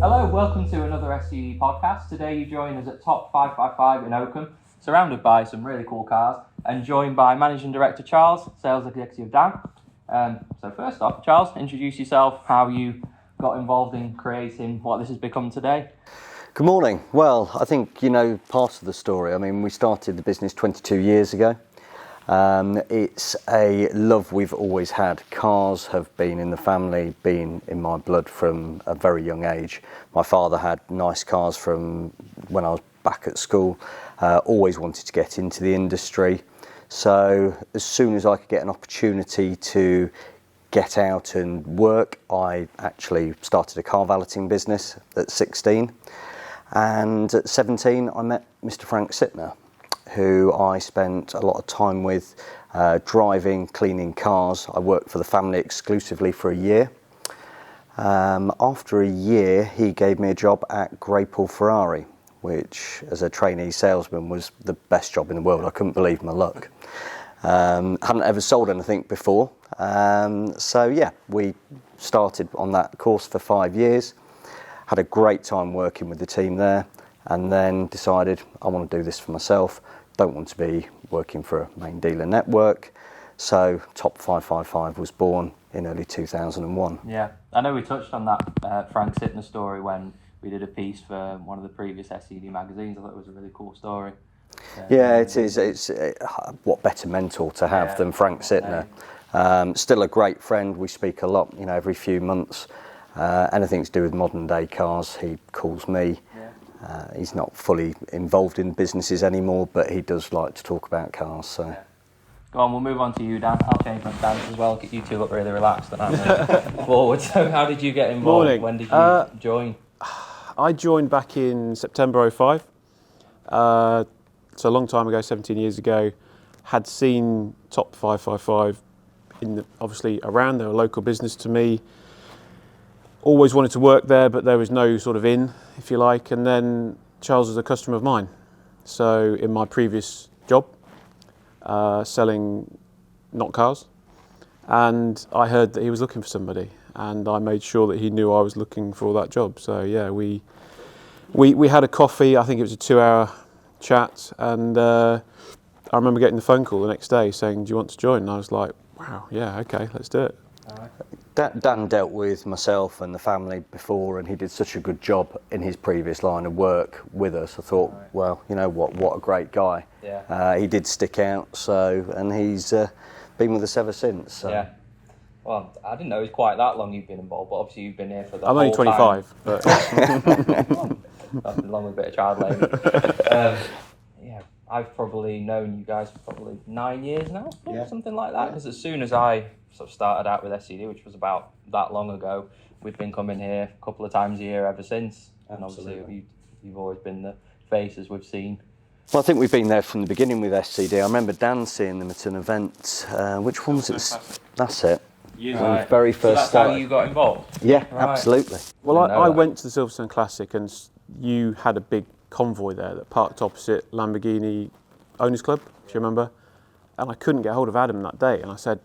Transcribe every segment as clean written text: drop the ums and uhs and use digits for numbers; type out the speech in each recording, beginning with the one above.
Hello, welcome to another SCD podcast. Today you join us at Top 555 in Oakham, surrounded by some really cool cars, and joined by Managing Director Charles, Sales Executive Dan. So first off, Charles, introduce yourself, how you got involved in creating what this has become today. Good morning. Well, I think you know part of the story. I mean, we started the business 22 years ago. It's a love we've always had. Cars have been in the family, been in my blood from a very young age. My father had nice cars from when I was back at school. Always wanted to get into the industry. So as soon as I could get an opportunity to get out and work, I actually started a car valeting business at 16. And at 17, I met Mr. Frank Sittner, who I spent a lot of time with, driving, cleaning cars. I worked for the family exclusively for a year. After a year, he gave me a job at Greypool Ferrari, which as a trainee salesman was the best job in the world. I couldn't believe my luck. Hadn't ever sold anything before. So yeah, we started on that course for 5 years. Had a great time working with the team there, and then decided I want to do this for myself. Don't want to be working for a main dealer network. So Top 555 was born in early 2001. Yeah, I know we touched on that Frank Sittner story when we did a piece for one of the previous SCD magazines. I thought it was a really cool story. Yeah, it is. It's what better mentor to have than Frank Sittner. Still a great friend. We speak a lot, you know, every few months. Anything to do with modern day cars, he calls me. He's not fully involved in businesses anymore, but he does like to talk about cars. So, go on, we'll move on to you, Dan. I'll change my stance as well. You two look really relaxed, and I'm forward. So, how did you get involved? Morning. When did you join? I joined back in September 05. So a long time ago, 17 years ago. Had seen Top 555 obviously around. They're a local business to me. Always wanted to work there, but there was no sort of in, if you like. And then Charles was a customer of mine. So in my previous job, selling not cars, and I heard that he was looking for somebody, and I made sure that he knew I was looking for that job. So yeah, we had a coffee. I think it was a 2-hour chat, and I remember getting the phone call the next day saying, "Do you want to join?" And I was like, "Wow, yeah, okay, let's do it." Dan dealt with myself and the family before, and he did such a good job in his previous line of work with us. I thought, well, you know what a great guy. Yeah. He did stick out, and he's been with us ever since. So. Yeah. Well, I didn't know it was quite that long you've been involved, but obviously you've been here for the I'm whole only 25, but that's along with a bit of child labour. Yeah, I've probably known you guys for probably 9 years now, something like that. Because as soon as I sort of started out with SCD, which was about that long ago, we've been coming here a couple of times a year ever since. And obviously you've always been the faces we've seen. Well, I think we've been there from the beginning with SCD. I remember Dan seeing them at an event. Which one was it? That's it. Right. Very first so that's start. how you got involved? Yeah, Right. absolutely. well, I went to the Silverstone Classic, and you had a big convoy there that parked opposite Lamborghini Owners Club, if you remember. And I couldn't get hold of Adam that day, and I said,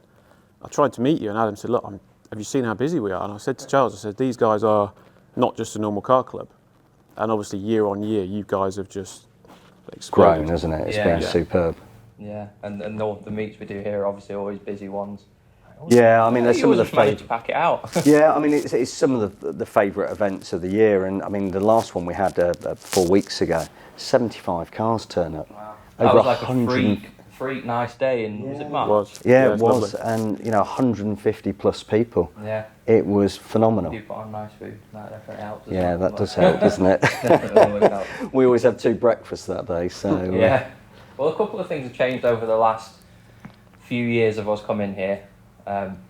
I tried to meet you, and Adam said, look, have you seen how busy we are? And I said to Charles, I said, these guys are not just a normal car club. And obviously, year on year, you guys have just exploded. Grown, hasn't it? It's Yeah. been superb. Yeah, and the meets we do here are obviously always busy ones. Yeah, I mean, there's some of the managed to pack it out. Yeah, I mean, it's some of the favourite events of the year, and I mean, the last one we had 4 weeks ago, 75 cars turn up. Wow. That Over was like 100. a freak nice day, and was it March? It was. Yeah, it it's was, lovely. and you know, 150 plus people. Yeah. It was phenomenal. You put on nice food. That definitely helps. Yeah, that does help, doesn't it? Definitely always helps. We always have 2 breakfasts that day, so Yeah. Well, a couple of things have changed over the last few years of us coming here.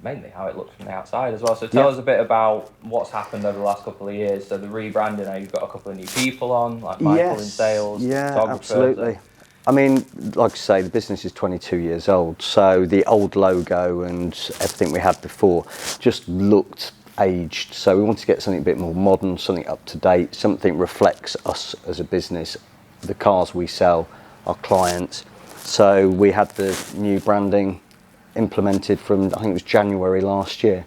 Mainly how it looks from the outside as well. So tell us a bit about what's happened over the last couple of years. So the rebranding, now you've got a couple of new people on, like Michael in sales, yeah, photographer. absolutely. I mean, like I say, the business is 22 years old, so the old logo and everything we had before just looked aged. So we wanted to get something a bit more modern, something up to date, something reflects us as a business, the cars we sell, our clients. So we had the new branding implemented from, I think it was January last year.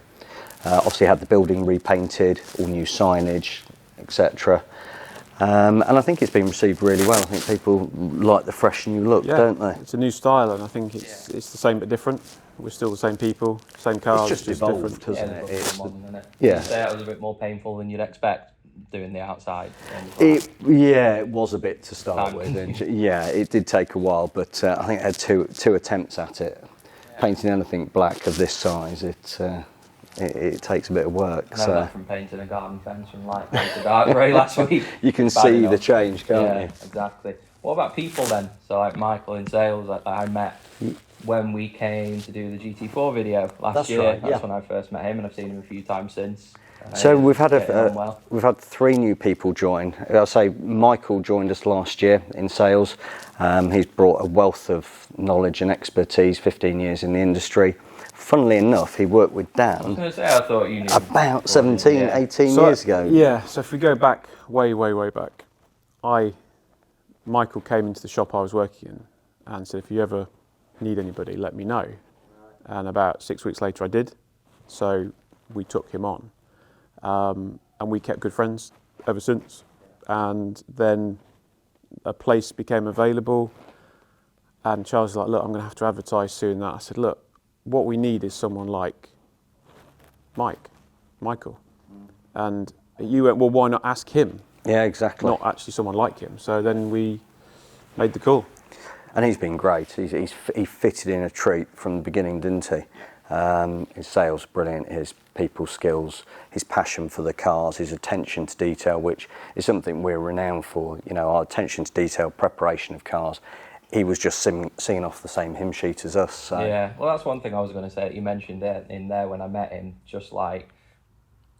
Obviously had the building repainted, all new signage, etc. And I think it's been received really well. I think people like the fresh new look, don't they? It's a new style, and I think it's the same but different. We're still the same people, same cars. It's just evolved, different. hasn't Yeah, it? it's modern, isn't it? Yeah. You'd say that was a bit more painful than you'd expect doing the outside. It was a bit to start Time with. consuming. Yeah, it did take a while, but I think I had two attempts at it. Painting anything black of this size, it takes a bit of work. I know So that from painting a garden fence from light grey to dark grey last week. you can Bad see enough. the change, can't Yeah, you? exactly. What about people then? So like Michael in sales that I met when we came to do the GT4 video last That's year. right, That's yeah. when I first met him, and I've seen him a few times since. So we've had Getting on well. we've had 3 new people join. I'll say Michael joined us last year in sales. He's brought a wealth of knowledge and expertise, 15 years in the industry. Funnily enough, he worked with I was Dan going to say, I thought you knew. about 17, Yeah. 18 So, years ago. Yeah, so if we go back way back, Michael came into the shop I was working in and said, if you ever need anybody, let me know. And about 6 weeks later I did, so we took him on. And we kept good friends ever since. And then a place became available, and Charles was like, look, I'm going to have to advertise soon. I said, look, what we need is someone like Michael. And you went, well, why not ask him? Yeah, exactly. Not actually someone like him. So then we made the call. And he's been great. He fitted in a treat from the beginning, didn't he? His sales brilliant, his people skills, his passion for the cars, his attention to detail, which is something we're renowned for. You know, our attention to detail, preparation of cars. He was just singing off the same hymn sheet as us. So. Yeah, well, that's one thing I was going to say. You mentioned it in there when I met him, just like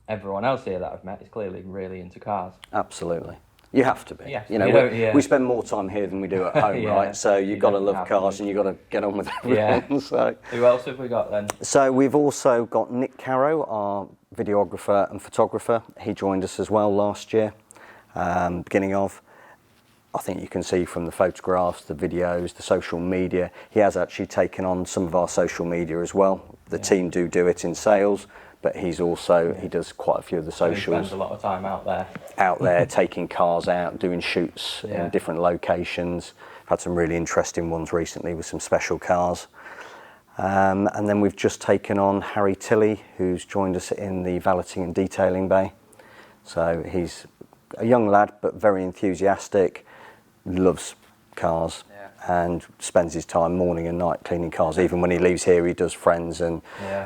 everyone else here that I've met is clearly really into cars. Absolutely. You have to be. Yeah, You know, you don't- yeah. we spend more time here than we do at home, Yeah, right? So you've you got to don't love have cars to. and you've got to get on with everything. Yeah. So. Who else have we got then? So we've also got Nick Carrow, our videographer and photographer. He joined us as well last year, beginning of. I think you can see from the photographs, the videos, the social media, he has actually taken on some of our social media as well. The team do it in sales, but he does quite a few of the He socials spends a lot of time out there. out there, taking cars out, doing shoots Yeah. in different locations. Had some really interesting ones recently with some special cars. And then we've just taken on Harry Tilley, who's joined us in the valeting and detailing bay. So he's a young lad, but very enthusiastic, loves cars, and spends his time morning and night cleaning cars. Even when he leaves here, he does friends and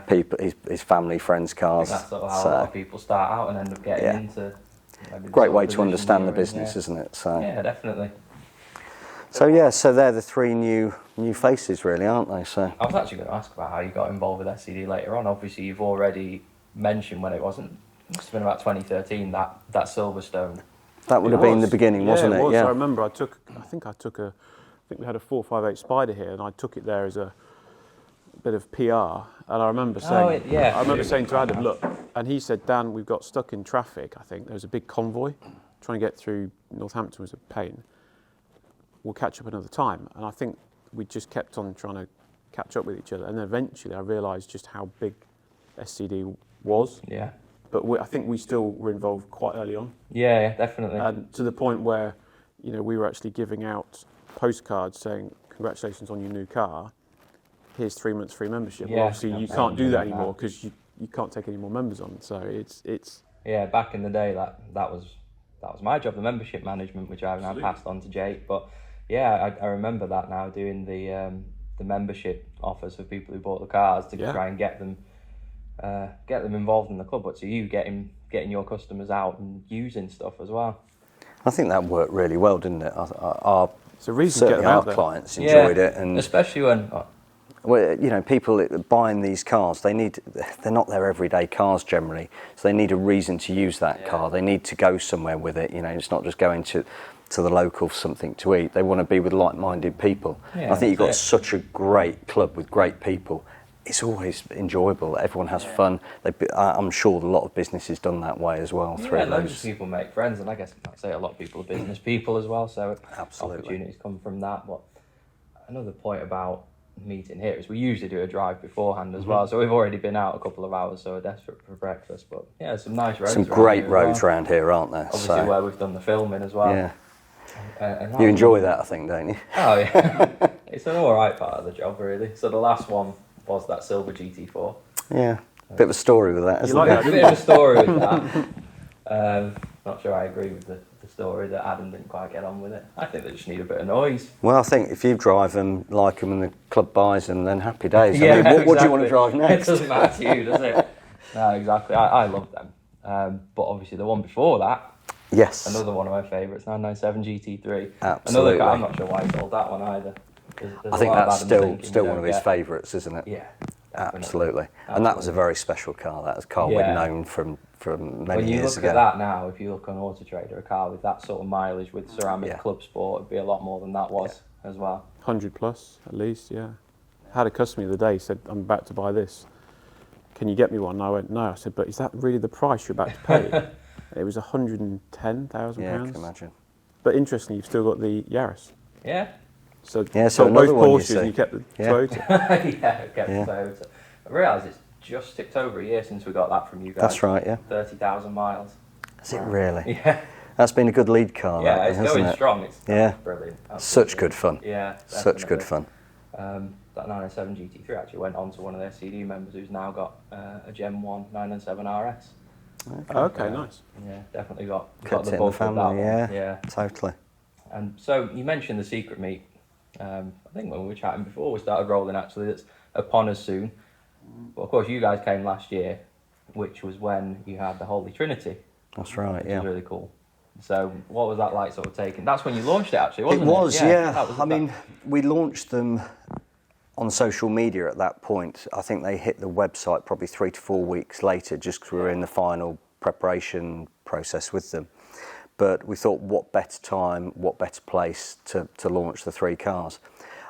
people, his family, friends' I cars. think that's sort of how a lot of people start out and end up getting Yeah. into. Maybe the Great sort way of to position understand the you're in, business, yeah. isn't it? So. Yeah, definitely. So they're the 3 new faces, really, aren't they? So I was actually going to ask about how you got involved with SCD later on. Obviously, you've already mentioned when it wasn't. It must have been about 2013 that Silverstone. that would have been the beginning, wasn't it? Was. Yeah. I remember I think we had a 458 Spider here, and I took it there as a bit of PR. And I remember saying, saying to Adam, look, and he said, Dan, we've got stuck in traffic. I think there was a big convoy trying to get through Northampton was a pain. We'll catch up another time. And I think we just kept on trying to catch up with each other. And then eventually I realised just how big SCD was. Yeah. But I think we still were involved quite early on. Yeah, definitely. And to the point where, you know, we were actually giving out postcards saying, congratulations on your new car. Here's 3 months free membership. Yeah, Well, obviously, you definitely can't do that doing anymore that. because you can't take any more members on. So it's Yeah, back in the day, that was my job, the membership management, which I've now passed on to Jake. But yeah, I remember that now, doing the membership offers for people who bought the cars to try and get them involved in the club. But so you getting your customers out and using stuff as well. I think that worked really well, didn't it? a reason to get Certainly them out our there. clients enjoyed it, and especially when well, you know, people buying these cars, they're not their everyday cars generally, so they need a reason to use that car. They need to go somewhere with it. You know, it's not just going to the local for something to eat. They want to be with like-minded people. Yeah, I think you've got that's it. such a great club with great people. It's always enjoyable. Everyone has fun. I'm sure a lot of businesses done that way as well. Through loads of those. people make friends, and I guess I'd say a lot of people are business people as well. So Absolutely. opportunities come from that. But another point about meeting here is we usually do a drive beforehand as well. So we've already been out a couple of hours, so we're desperate for breakfast. But yeah, some nice roads. Some great roads around here, aren't there? Obviously, where we've done the filming as well. Yeah. And You enjoy that, I think, don't you? Oh yeah, it's an all right part of the job, really. So the last one was that silver GT4. Yeah. Bit of a story with that, isn't like there? that, A bit of a story with that. Not sure I agree with the story that Adam didn't quite get on with it. I think they just need a bit of noise. Well, I think if you drive them, like them, and the club buys them, then happy days. I mean, what do you want to drive next? It doesn't matter to you, does it? No, exactly. I love them. But obviously the one before that, Yes. another one of my favourites, 997 GT3. Absolutely. Another car, I'm not sure why he sold that one either. There's I think a lot of that's Adams still thinking still you one of don't his get. favourites, isn't it? Yeah. Absolutely. And that was a very special car. That was a car we'd known from many When you years look ago. at that now, if you look on Auto Trader, a car with that sort of mileage with ceramic Yeah. club sport, it'd be a lot more than that was as well. 100 plus at least, yeah. I had a customer the other day said, I'm about to buy this. Can you get me one? And I went, no. I said, but is that really the price you're about to pay? It was £110,000. Yeah, I can imagine. But interestingly, you've still got the Yaris. Yeah. So, Yeah, so got both another one you Porsches see. and you kept the Yeah. Toyota. Yeah, okay. Yeah. So I realise it's just ticked over a year since we got that from you guys. That's right, yeah. 30,000 miles. Is it really? Yeah. That's been a good lead car, Yeah, that, it's hasn't going it? strong. It's Yeah. brilliant. Absolutely. Such good fun. Yeah. Such good definitely. fun. That 997 GT3 actually went on to one of their CD members who's now got a Gen 1 997 RS. Okay, nice. Yeah, definitely got Kept the it in bulk the family, of that yeah. one. Yeah. Totally. And so you mentioned the secret meet. I think when we were chatting before we started rolling, actually, that's upon us soon. But of course, you guys came last year, which was when you had the Holy Trinity. That's right, Which yeah. was really cool. So what was that like, sort of taking? That's when you launched it, actually, wasn't it? It was, yeah. that was I mean, we launched them on social media at that point. I think they hit the website probably 3 to 4 weeks later, just because we were in the final preparation process with them. But we thought, what better time, what better place to launch the 3 cars?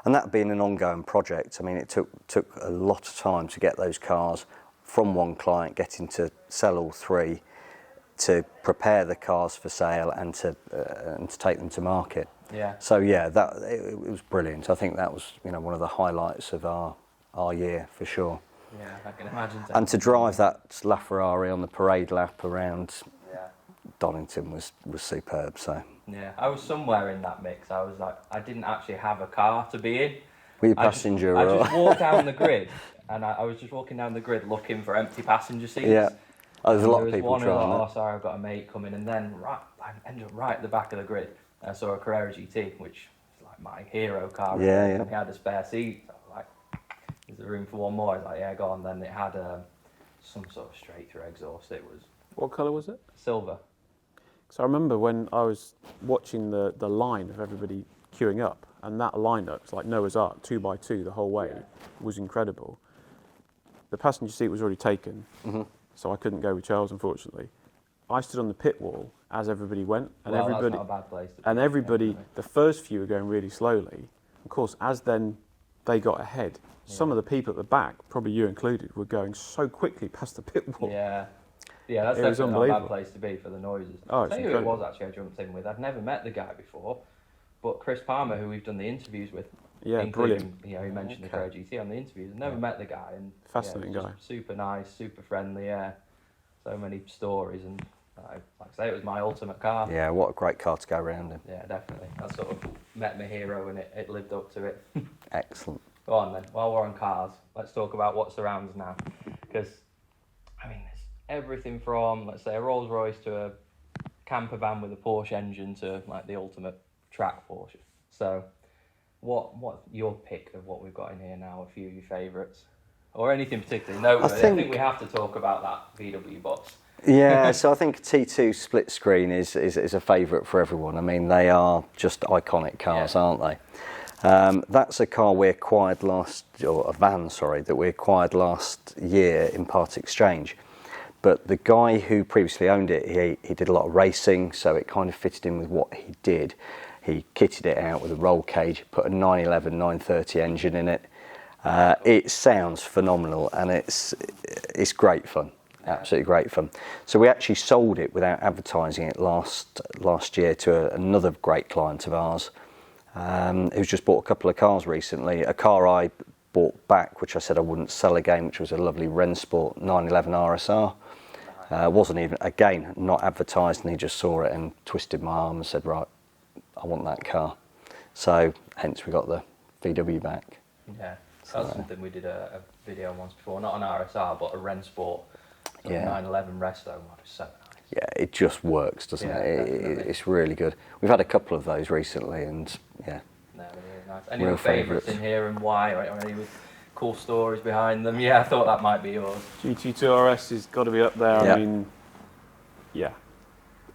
And that being an ongoing project, I mean, it took a lot of time to get those cars from one client, getting to sell all 3, to prepare the cars for sale and to take them to market. Yeah. So yeah, it was brilliant. I think that was one of the highlights of our year for sure. Yeah, I can imagine. And to drive that LaFerrari on the parade lap around Yeah. Donington was superb. So Yeah, I was somewhere in that mix. I was like, I didn't actually have a car to be in. were you I just- passenger? I or- just walked down the grid, and I was just walking down the grid looking for empty passenger seats. Yeah. Oh, there's a lot There of was people one who was trying like, that. oh, sorry, I've got a mate coming, and then I ended up right at the back of the grid. I saw a Carrera GT, which is like my hero car. Yeah, really, yeah. And he had a spare seat. So I was like, is there room for one more? I was like, yeah, go on. Then it had some sort of straight-through exhaust. It was What colour was it? silver. So I remember when I was watching the line of everybody queuing up, and that lineup, it's like Noah's Ark, 2 by 2 the whole way, was incredible. The passenger seat was already taken, so I couldn't go with Charles, unfortunately. I stood on the pit wall as everybody went, and Well, everybody, that's not a bad place to be. and everybody, definitely. the first few were going really slowly. Of course, as then they got ahead, some of the people at the back, probably you included, were going so quickly past the pit wall. Yeah. Yeah, that's It was definitely not a bad unbelievable. place to be for the noises. Oh, I'll it's tell you who it incredible. was actually I jumped in with. I'd never met the guy before, but Chris Palmer, who we've done the interviews with. Yeah, including, brilliant. He mentioned the Carrera GT on the interviews. I've never met the guy. And Fascinating just guy. Super nice, super friendly, yeah. So many stories, and like I say, it was my ultimate car. Yeah, what a great car to go around in. Yeah, definitely. I sort of met my hero, and it lived up to it. Excellent. Go on then. While we're on cars, let's talk about what surrounds now. Because, I mean, there's everything from, let's say, a Rolls Royce to a camper van with a Porsche engine to like the ultimate track Porsche. So, what's your pick of what we've got in here now? A few of your favourites, or anything particularly? No, I think we have to talk about that VW box. Yeah, so I think T2 split screen is a favourite for everyone. I mean, they are just iconic cars, aren't they? That's a car we acquired a van, that we acquired last year in part exchange. But the guy who previously owned it, he did a lot of racing, so it kind of fitted in with what he did. He kitted it out with a roll cage, put a 911 930 engine in it. It sounds phenomenal, and it's great fun. Absolutely great fun. So we actually sold it without advertising it last year to another great client of ours, who's just bought a couple of cars recently. A car I bought back, which I said I wouldn't sell again, which was a lovely Rennsport 911 RSR. Wasn't even, again, not advertised, and he just saw it and twisted my arm and said, right, I want that car. So hence we got the VW back. Yeah, that's something we did a video once before, not an RSR, but a Rennsport 911 Resto mod. It's so nice. Yeah, it just works, doesn't it? It's really good. We've had a couple of those recently, and yeah. No, they're really nice. Any other favourites in here, and why? Or any with cool stories behind them? Yeah, I thought that might be yours. GT2 RS has got to be up there. Yeah. I mean, yeah.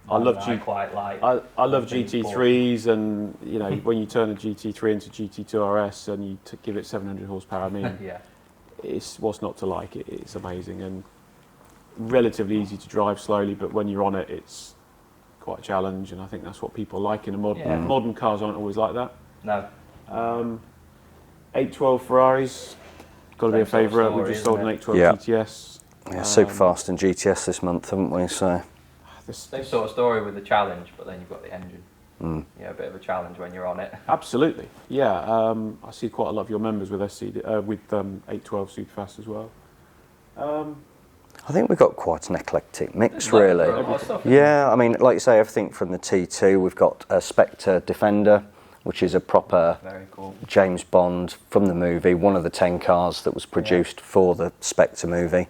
I love GT3s, and you know, when you turn a GT3 into GT2 RS and you give it 700 horsepower, I mean, it's what's not to like. It's amazing and relatively easy to drive slowly, but when you're on it, it's quite a challenge, and I think that's what people like in a modern. Modern cars aren't always like that. No. 812 Ferraris, got to be a favourite. We've just sold an 812 GTS. Yeah, Superfast and GTS this month, haven't we? So same sort of story with the Challenge, but then you've got the engine. Yeah, a bit of a challenge when you're on it. Absolutely, yeah. I see quite a lot of your members with 812 Superfast as well. I think we've got quite an eclectic mix, really. Yeah, I mean, like you say, everything from the T2. We've got a Spectre Defender, which is a proper James Bond from the movie, one of the 10 cars that was produced for the Spectre movie.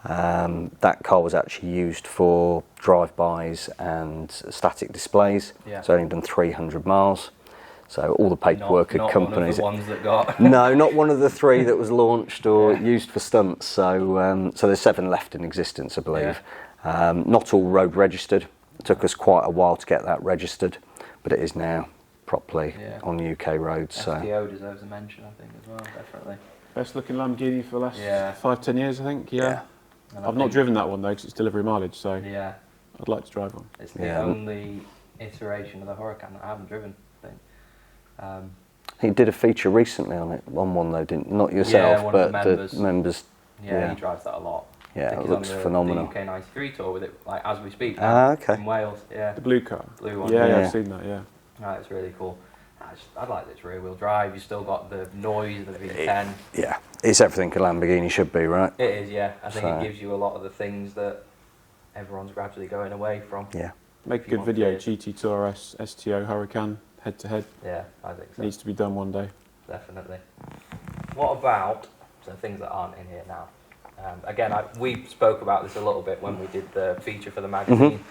That car was actually used for drive-bys and static displays. It's only done 300 miles. So all the paperwork and companies. Not one of the ones that got. No, not one of the 3 that was launched or used for stunts. So there's 7 left in existence, I believe. Not all road registered. It took us quite a while to get that registered, but it is now properly on UK roads. STO deserves a mention, I think, as well, definitely. Best looking Lamborghini for the last 5-10 years, I think. Yeah. I've not driven that one though, because it's delivery mileage. So I'd like to drive one. It's the only iteration of the Huracan that I haven't driven, I think. He did a feature recently on it, on one though, didn't not yourself, but the members. Yeah, he drives that a lot. Yeah, it looks phenomenal. The UK 93 tour with it, like as we speak. Okay. In Wales, The blue car. Blue one. Yeah, I've seen that. Yeah. Right, it's really cool. I like this rear-wheel drive. You still got the noise of the V10. Yeah, it's everything a Lamborghini should be, right? It is, yeah. I think it gives you a lot of the things that everyone's gradually going away from. Yeah. Make a good video. GT2 RS, STO, Huracan, head to head. Yeah, I think so. Needs to be done one day. Definitely. What about some things that aren't in here now? Again, we spoke about this a little bit when we did the feature for the magazine.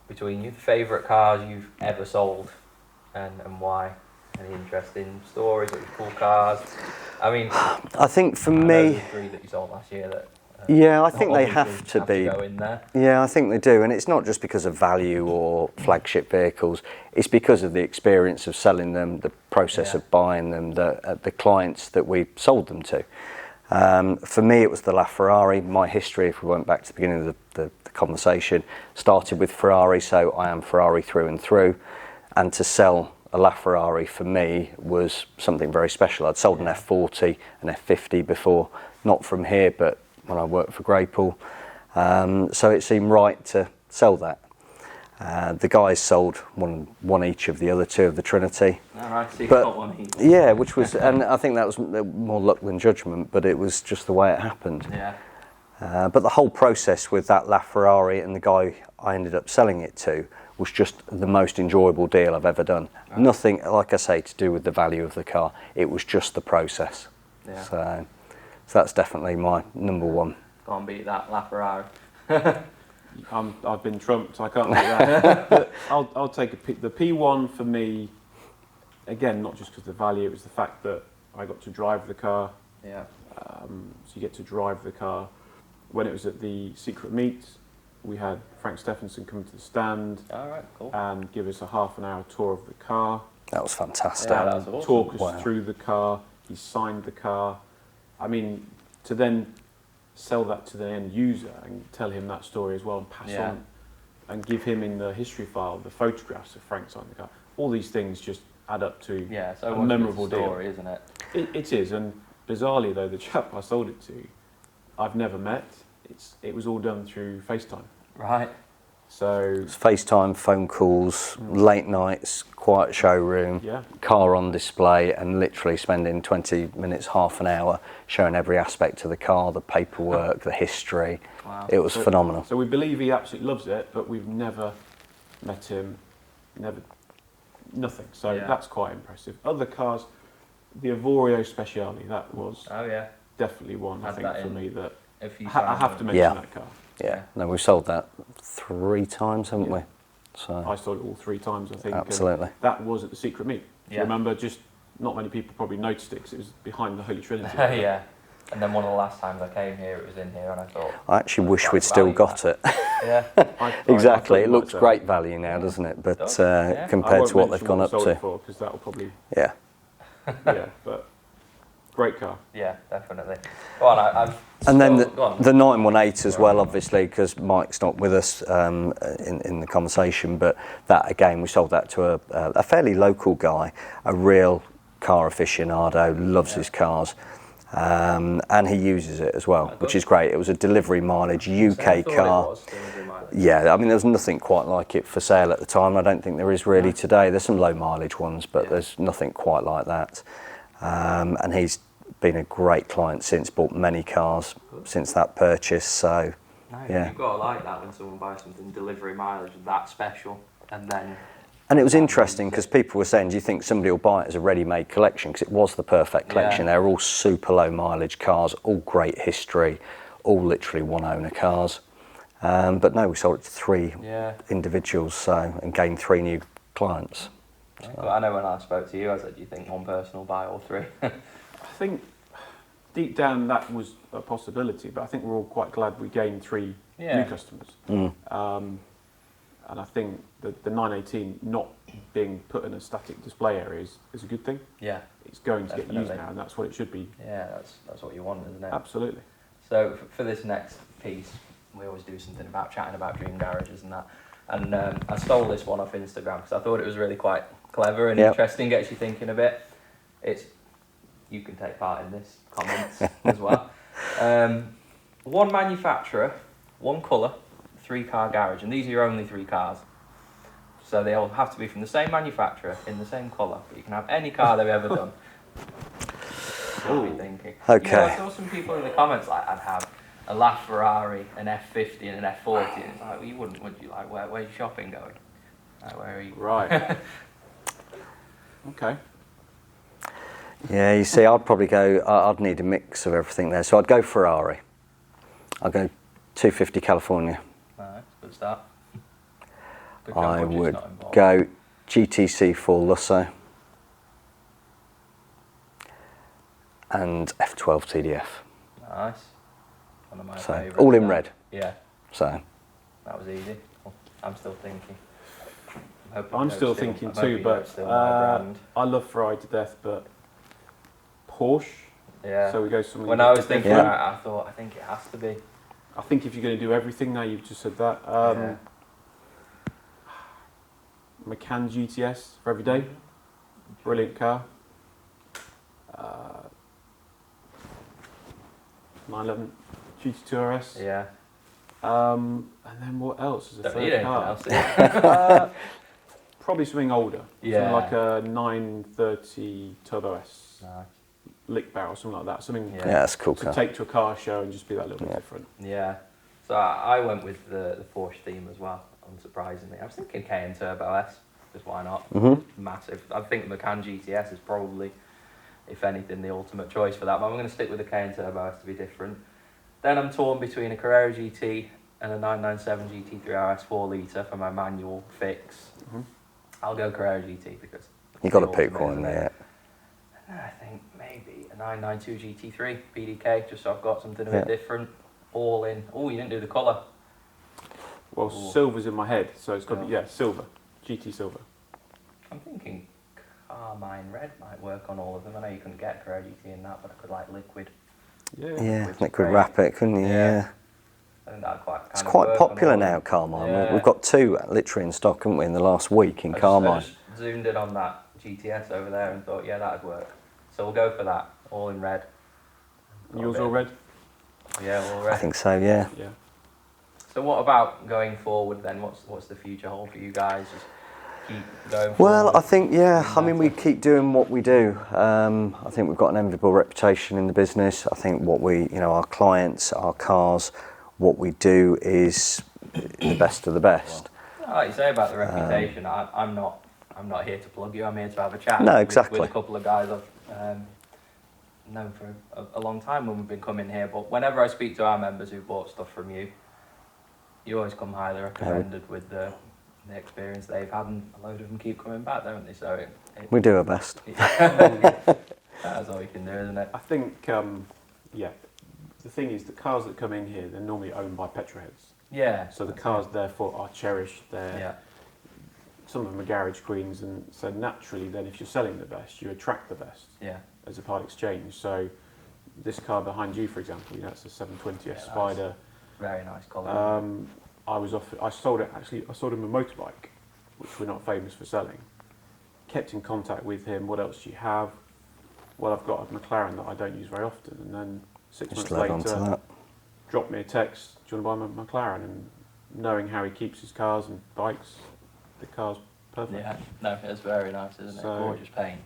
Between you, the favourite cars you've ever sold, and why? Any interesting stories or cool cars? I mean, I think for me, the 3 that you sold last year that. I think they have to be. Go in there. Yeah, I think they do, and it's not just because of value or flagship vehicles. It's because of the experience of selling them, the process of buying them, the clients that we sold them to. For me, it was the LaFerrari. My history, if we went back to the beginning of the conversation, started with Ferrari, so I am Ferrari through and through. And to sell a LaFerrari for me was something very special. I'd sold an F40, an F50 before, not from here, but when I worked for Greypool. So it seemed right to sell that. The guys sold one each of the other 2 of the Trinity. All right, so you got one each. Yeah, which was, and I think that was more luck than judgment, but it was just the way it happened. Yeah. But the whole process with that LaFerrari and the guy I ended up selling it to was just the most enjoyable deal I've ever done. Right. Nothing, like I say, to do with the value of the car. It was just the process. Yeah. So that's definitely my number 1. Can't beat that LaFerrari. I've been trumped, so I can't do that. But I'll take the P1 for me. Again, not just because of the value, it was the fact that I got to drive the car. Yeah. So you get to drive the car. When it was at the secret meet, we had Frank Stephenson come to the stand. All right, cool. And give us a half-an-hour tour of the car. That was fantastic. Yeah, that was awesome. Talk us through the car. He signed the car. I mean, to then sell that to the end user and tell him that story as well, and pass on and give him in the history file the photographs of Frank signing the car. All these things just add up to a memorable story, deal, isn't it? It is, and bizarrely though, the chap I sold it to, I've never met. It was all done through FaceTime. Right. So It's FaceTime, phone calls, late nights, quiet showroom, Yeah. car on display, and literally spending 20 minutes, half an hour showing every aspect of the car, the paperwork, the history. Wow. It was phenomenal. So we believe he absolutely loves it, but we've never met him, nothing. So Yeah. that's quite impressive. Other cars, the Avorio Speciale, that was Oh yeah. definitely one, I Had think, that for in me that A few I have to mention Yeah. that car. Yeah, no, we've sold that 3 times, haven't we? So I sold it all 3 times, I think. and Absolutely. that was at the Secret Meet. Do Yeah. you remember? Just not many people probably noticed it because it was behind the Holy Trinity. Yeah. And then one of the last times I came here, it was in here, and I thought. I actually wish quite we'd still value got that. it. Yeah. Exactly, I it thought looks might great value now, doesn't it? But does, yeah. I compared won't to what they've mention gone we up sold to, it for because that will probably yeah. yeah, but great car. Yeah, definitely. Go on, I've. And then go on. the 918 as well, obviously, because Mike's not with us in the conversation. But that again, we sold that to a fairly local guy, a real car aficionado, loves his cars, and he uses it as well, which is great. It was a delivery mileage UK car. Yeah, I mean, there was nothing quite like it for sale at the time. I don't think there is really today. There's some low mileage ones, but there's nothing quite like that. And he's been a great client since, bought many cars since that purchase. So, yeah. You've got to like that when someone buys something delivery mileage that special, and then. And it was interesting because people were saying, do you think somebody will buy it as a ready-made collection? Because it was the perfect collection. Yeah. They're all super low mileage cars, all great history, all literally one-owner cars. But no, we sold it to 3 individuals, and gained 3 new clients. But I know when I spoke to you, I said, do you think one person will buy all 3? I think deep down that was a possibility, but I think we're all quite glad we gained 3 new customers. And I think the 918 not being put in a static display area is a good thing. Yeah. It's going to get Definitely. used now, and that's what it should be. Yeah, that's what you want, isn't it? Absolutely. So for this next piece, we always do something about chatting about dream garages and that. And I stole this one off Instagram because I thought it was really quite clever and interesting, gets you thinking a bit. You can take part in this comments as well. One manufacturer, one colour, 3-car garage, and these are your only 3 cars. So they all have to be from the same manufacturer in the same colour, but you can have any car they've ever done. What are you thinking? Okay. You know, I saw some people in the comments like, I'd have a LaFerrari, an F50 and an F40, and it's like, well, you wouldn't, would you? Like, where's your shopping going? Like, where are you? Right. Okay. Yeah, you see, I'd probably go, I'd need a mix of everything there. So I'd go Ferrari. I'd go 250 California. Alright, good start. Good I job, budget's would not involved. go GTC4 Lusso and F12 TDF. Nice. One of my So, favourites. all in red. Yeah, So, that was easy. I'm still thinking. I'm still thinking too, but still my brand. I love Ferrari to death, but Porsche. Yeah. So we go something. When I was thinking, Yeah. I thought, I think it has to be. I think if you're going to do everything now, you've just said that. Yeah. Macan GTS for every day. Brilliant car. 911 GT2 RS. Yeah. And then what else is a Don't need third anything car? else. do you? Probably something older. Yeah. Something like a 930 Turbo S. Nice. Lick barrel, something like that. Something Yeah. yeah, that's a cool to car. take to a car show and just be that little bit different. Yeah. So I went with the Porsche theme as well, unsurprisingly. I was thinking Cayenne Turbo S, just why not? Massive. I think the Macan GTS is probably, if anything, the ultimate choice for that. But I'm going to stick with the Cayenne Turbo S to be different. Then I'm torn between a Carrera GT and a 997 GT3 RS 4 litre for my manual fix. I'll go Carrera GT because You got to the pick ultimate, one isn't there. it? And I think maybe a 992 GT3 PDK, just so I've got something a bit different. All in. Oh, you didn't do the colour. Well, Ooh. silver's in my head, so it's got to be, silver. GT silver. I'm thinking Carmine Red might work on all of them. I know you couldn't get Carrera GT in that, but I could like liquid. Yeah, Which is liquid great. wrap it, couldn't you? Yeah. I think that'd quite. It's kind of quite work on popular all of now, them. Carmine. Yeah. We've got 2 literally in stock, haven't we, in the last week in I Carmine. just zoomed in on that GTS over there and thought, yeah, that'd work. So we'll go for that. All in red. Got a Yours bit- all red? Yeah, all red. I think so, yeah. Yeah. So what about going forward then? What's the future hold for you guys? Just keep going forward? Well, I think, I mean, we keep doing what we do. I think we've got an enviable reputation in the business. I think what we, our clients, our cars, what we do is the best of the best. Like you say about the reputation, I'm not here to plug you. I'm here to have a chat. No, exactly. With a couple of guys I've known for a long time when we've been coming here. But whenever I speak to our members who bought stuff from you, you always come highly recommended with the experience they've had, and a load of them keep coming back, don't they? So We do our best. That's all you can do, isn't it? I think, the thing is, the cars that come in here, they're normally owned by petrolheads. Yeah. So the cars, therefore, are cherished. Some of them are garage queens, and so naturally, then, if you're selling the best, you attract the best. Yeah. As a part exchange. So this car behind you, for example, it's a 720S Spider. Very nice colour. I sold him a motorbike, which we're not famous for selling. Kept in contact with him. What else do you have? Well, I've got a McLaren that I don't use very often, and then 6 months later, dropped me a text, do you want to buy my McLaren? And knowing how he keeps his cars and bikes, the car's perfect. Yeah, no, it's very nice, isn't it? Gorgeous paint.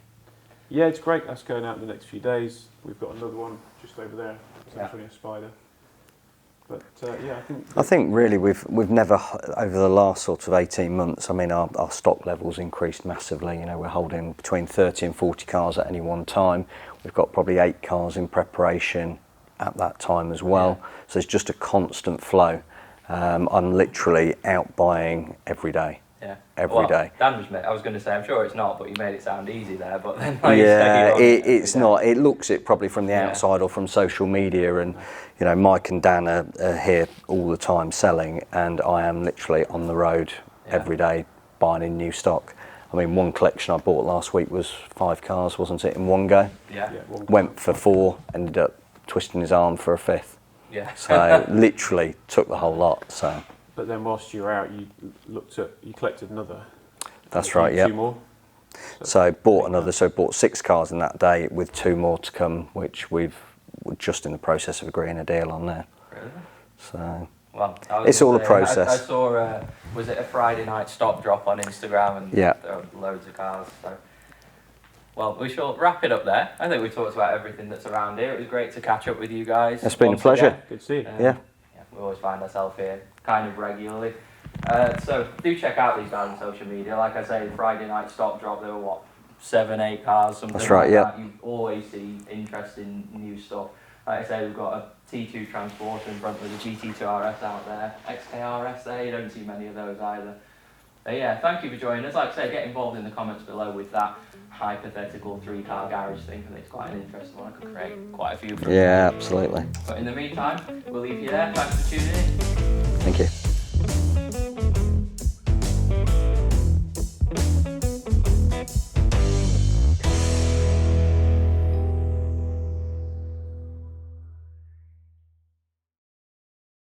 Yeah, it's great. That's going out in the next few days. We've got another one just over there, 720S Spider. But I think really we've never, over the last sort of 18 months, I mean our stock levels increased massively. We're holding between 30 and 40 cars at any one time. We've got probably 8 cars in preparation at that time as well. Yeah. So it's just a constant flow. I'm literally out buying every day. Yeah. Every day. Dan I was going to say, I'm sure it's not, but you made it sound easy there. But then, it's not. It looks it probably from the outside or from social media, and Mike and Dan are here all the time selling, and I am literally on the road every day buying in new stock. I mean, one collection I bought last week was 5 cars, wasn't it, in one go? Yeah. Went for 4, ended up twisting his arm for a 5th. Yeah. So literally took the whole lot. So. But then whilst you were out, you collected another. That's right, yeah. 2 more. So bought 6 cars in that day with 2 more to come, which we're just in the process of agreeing a deal on there. Really? So. Well, it's all a process. I saw, was it a Friday night stop drop on Instagram, and there were loads of cars. So. Well, we shall wrap it up there. I think we talked about everything that's around here. It was great to catch up with you guys. It's been a pleasure. Again. Good to see you. Yeah. We always find ourselves here kind of regularly. So do check out these guys on social media. Like I say, Friday night stop drop, there were 7, 8 cars, something That's right, like that. You always see interesting new stuff. Like I say, we've got a T2 Transporter in front with a GT2 RS out there. XKRS there, you don't see many of those either. But thank you for joining us. Like I say, get involved in the comments below with that hypothetical 3-car garage thing. I think it's quite an interesting one. I could create quite a few from absolutely. But in the meantime, we'll leave you there. Thanks for tuning in.